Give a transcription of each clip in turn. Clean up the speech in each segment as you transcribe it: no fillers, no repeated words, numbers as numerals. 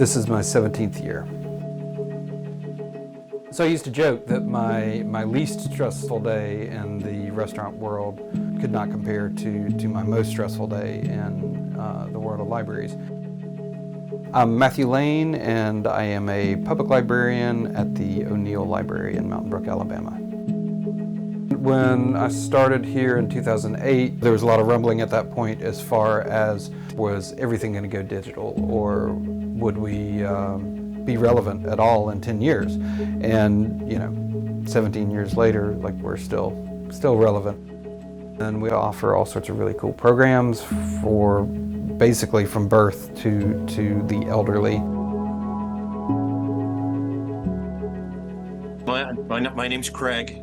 This is my 17th year. So I used to joke that my least stressful day in the restaurant world could not compare to my most stressful day in the world of libraries. I'm Matthew Lane, and I am a public librarian at the O'Neill Library in Mountain Brook, Alabama. When I started here in 2008, there was a lot of rumbling at that point as far as, was everything going to go digital, or would we be relevant at all in 10 years? And 17 years later, like, we're still relevant. And we offer all sorts of really cool programs for basically from birth to the elderly. My name's Craig.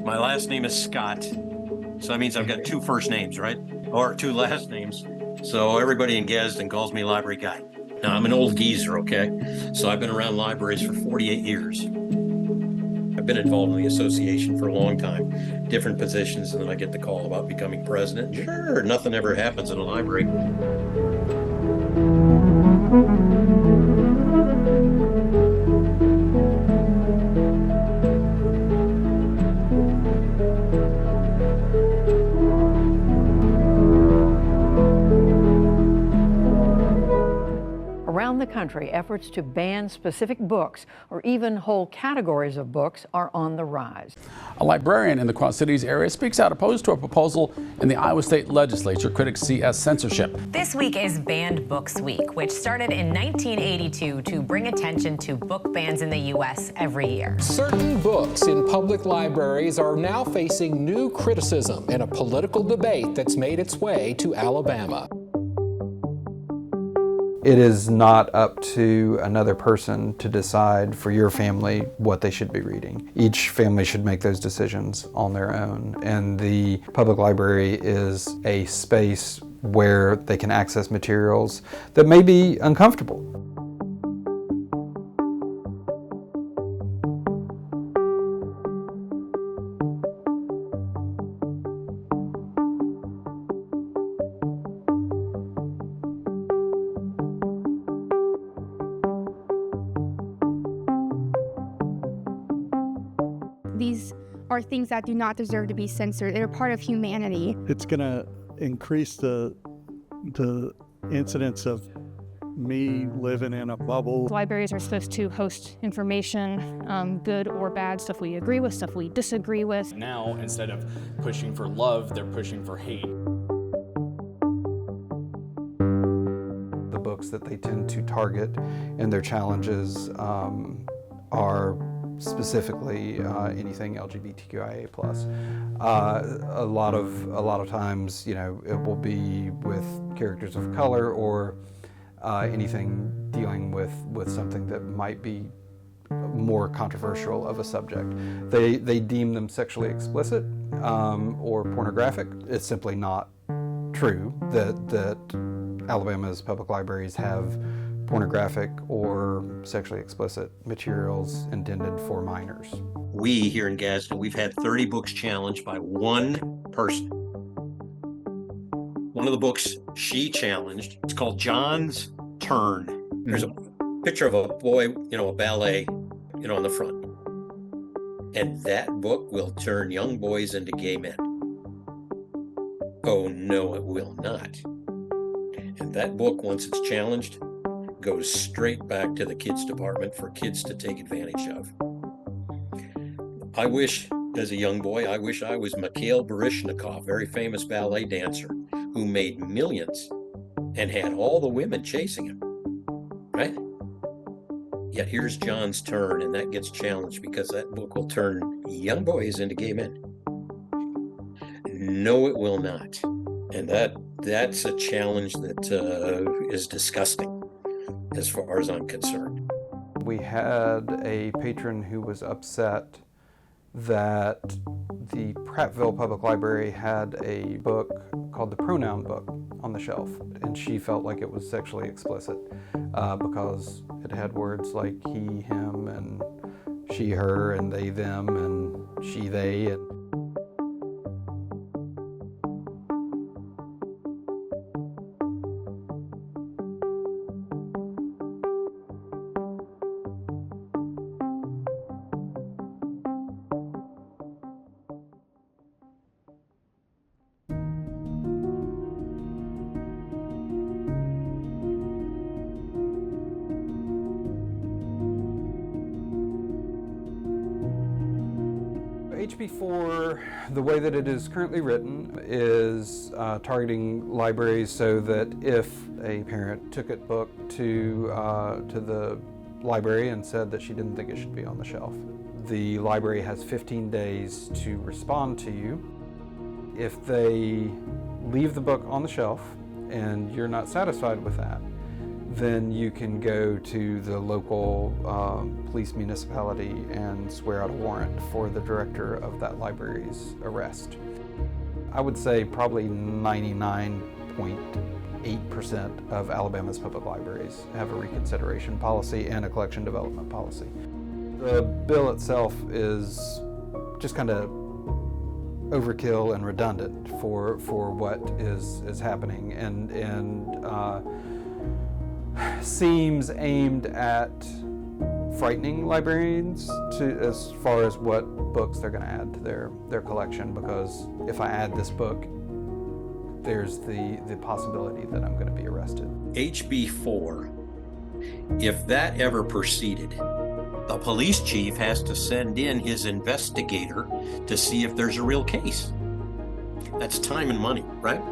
My last name is Scott. So that means I've got two first names, right? Or two last names. So everybody in Gadsden calls me Library Guy. Now, I'm an old geezer, okay? So I've been around libraries for 48 years. I've been involved in the association for a long time, different positions, and then I get the call about becoming president. Sure, nothing ever happens in a library. Around the country, efforts to ban specific books or even whole categories of books are on the rise. A librarian in the Quad Cities area speaks out opposed to a proposal in the Iowa State Legislature critics see as censorship. This week is Banned Books Week, which started in 1982 to bring attention to book bans in the U.S. every year. Certain books in public libraries are now facing new criticism in a political debate that's made its way to Alabama. It is not up to another person to decide for your family what they should be reading. Each family should make those decisions on their own. And the public library is a space where they can access materials that may be uncomfortable. These are things that do not deserve to be censored. They're part of humanity. It's going to increase the incidence of me living in a bubble. Libraries are supposed to host information, good or bad, stuff we agree with, stuff we disagree with. Now, instead of pushing for love, they're pushing for hate. The books that they tend to target in their challenges are specifically anything LGBTQIA+. A lot of times, it will be with characters of color or anything dealing with something that might be more controversial of a subject. They deem them sexually explicit or pornographic. It's simply not true that Alabama's public libraries have pornographic or sexually explicit materials intended for minors. We here in Gadsden, we've had 30 books challenged by one person. One of the books she challenged, it's called John's Turn. There's a picture of a boy, a ballet, on the front. And that book will turn young boys into gay men. Oh, no, it will not. And that book, once it's challenged, goes straight back to the kids department for kids to take advantage of. I wish, as a young boy, I wish I was Mikhail Baryshnikov, very famous ballet dancer who made millions and had all the women chasing him, right? Yet here's John's Turn, and that gets challenged because that book will turn young boys into gay men. No, it will not. And that's a challenge that is disgusting, as far as I'm concerned. We had a patron who was upset that the Prattville Public Library had a book called the Pronoun Book on the shelf, and she felt like it was sexually explicit because it had words like he, him, and she, her, and they, them, and she, they, and HB4, the way that it is currently written, is targeting libraries so that if a parent took a book to the library and said that she didn't think it should be on the shelf, the library has 15 days to respond to you. If they leave the book on the shelf and you're not satisfied with that, then you can go to the local police municipality and swear out a warrant for the director of that library's arrest. I would say probably 99.8% of Alabama's public libraries have a reconsideration policy and a collection development policy. The bill itself is just kind of overkill and redundant for what is happening, and seems aimed at frightening librarians as far as what books they're going to add to their collection, because if I add this book, there's the possibility that I'm going to be arrested. HB4, if that ever proceeded, the police chief has to send in his investigator to see if there's a real case. That's time and money, right?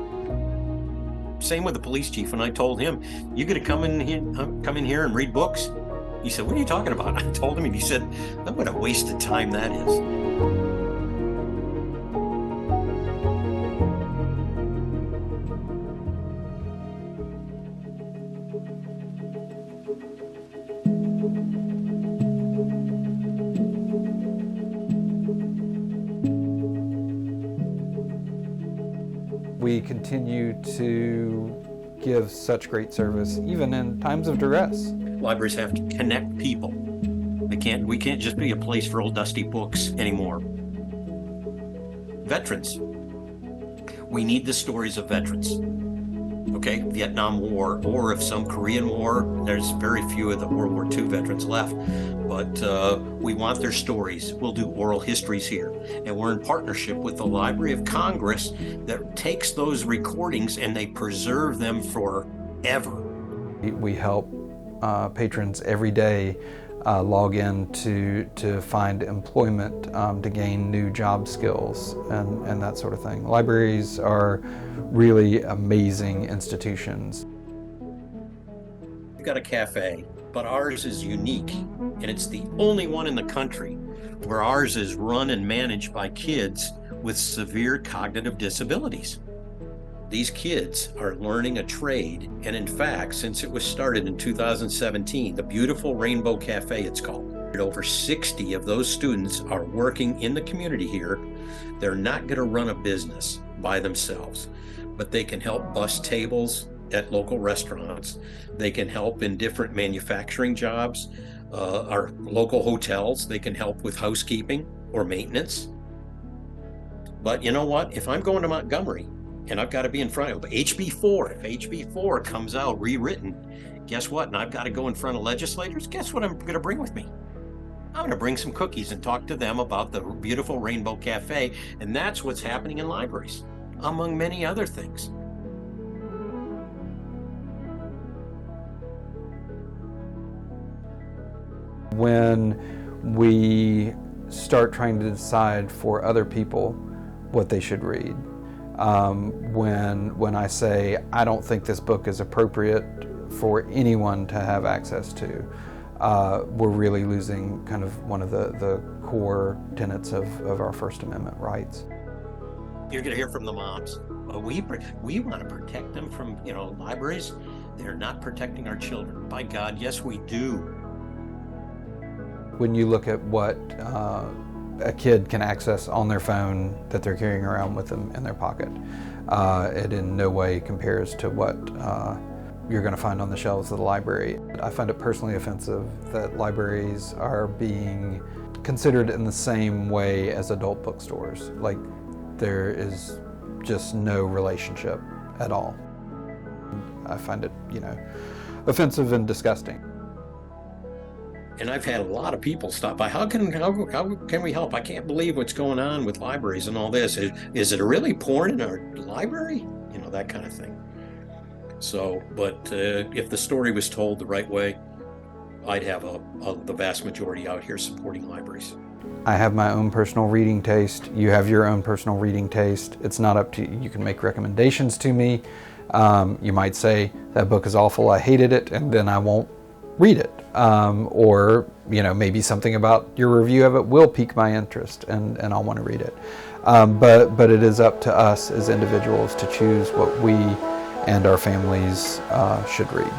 Same with the police chief. When I told him, "You gonna come in here and read books?" He said, "What are you talking about?" I told him, and he said, "What a waste of time that is." We continue to give such great service, even in times of duress. Libraries have to connect people. We can't just be a place for old dusty books anymore. Veterans. We need the stories of veterans. Okay, Vietnam War, or of some Korean War. There's very few of the World War II veterans left, but we want their stories. We'll do oral histories here, and we're in partnership with the Library of Congress that takes those recordings and they preserve them forever. We help patrons every day log in to find employment, to gain new job skills and that sort of thing. Libraries are really amazing institutions. We've got a cafe, but ours is unique, and it's the only one in the country where ours is run and managed by kids with severe cognitive disabilities. These kids are learning a trade, and in fact, since it was started in 2017, the Beautiful Rainbow Cafe, it's called. Over 60 of those students are working in the community here. They're not going to run a business by themselves, but they can help bus tables at local restaurants. They can help in different manufacturing jobs, our local hotels. They can help with housekeeping or maintenance. But you know what? If I'm going to Montgomery, and I've got to be in front of HB4. If HB4 comes out rewritten, guess what? And I've got to go in front of legislators. Guess what I'm going to bring with me? I'm going to bring some cookies and talk to them about the Beautiful Rainbow Cafe. And that's what's happening in libraries, among many other things. When we start trying to decide for other people what they should read, when I say, I don't think this book is appropriate for anyone to have access to, we're really losing kind of one of the core tenets of our First Amendment rights. You're going to hear from the moms. We want to protect them from, libraries. They're not protecting our children. By God, yes, we do. When you look at what a kid can access on their phone that they're carrying around with them in their pocket, it in no way compares to what you're going to find on the shelves of the library. I find it personally offensive that libraries are being considered in the same way as adult bookstores. Like, there is just no relationship at all. I find it, offensive and disgusting. And I've had a lot of people stop by. How can we help? I can't believe what's going on with libraries and all this. Is it really porn in our library? That kind of thing. So, but if the story was told the right way, I'd have the vast majority out here supporting libraries. I have my own personal reading taste. You have your own personal reading taste. It's not up to you. You can make recommendations to me. You might say, that book is awful, I hated it, and then I won't read it. Or, maybe something about your review of it will pique my interest, and I'll want to read it. But it is up to us as individuals to choose what we and our families should read.